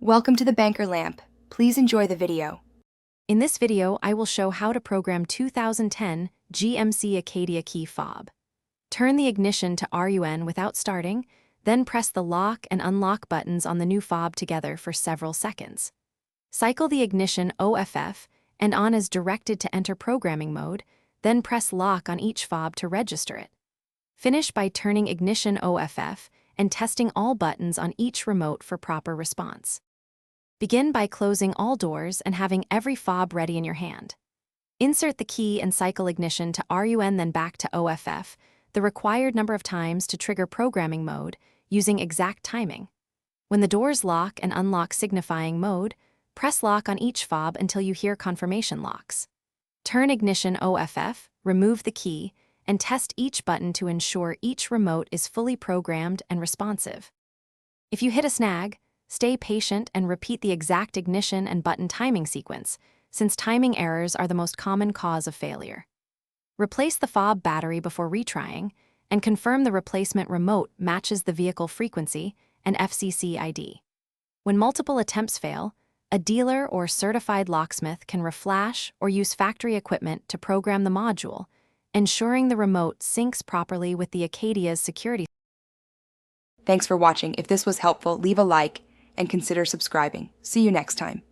Welcome to the Banker Lamp. Please enjoy the video. In this video, I will show how to program 2010 GMC Acadia key fob. Turn the ignition to RUN without starting, then press the lock and unlock buttons on the new fob together for several seconds. Cycle the ignition OFF and on as directed to enter programming mode, then press lock on each fob to register it. Finish by turning ignition OFF and testing all buttons on each remote for proper response. Begin by closing all doors and having every fob ready in your hand. Insert the key and cycle ignition to RUN then back to OFF, the required number of times to trigger programming mode using exact timing. When the doors lock and unlock signifying mode, press lock on each fob until you hear confirmation locks. Turn ignition OFF, remove the key, and test each button to ensure each remote is fully programmed and responsive. If you hit a snag, stay patient and repeat the exact ignition and button timing sequence, since timing errors are the most common cause of failure. Replace the fob battery before retrying, and confirm the replacement remote matches the vehicle frequency and FCC ID. When multiple attempts fail, a dealer or certified locksmith can reflash or use factory equipment to program the module, ensuring the remote syncs properly with the Acadia's security. Thanks for watching. If this was helpful, leave a like and consider subscribing. See you next time.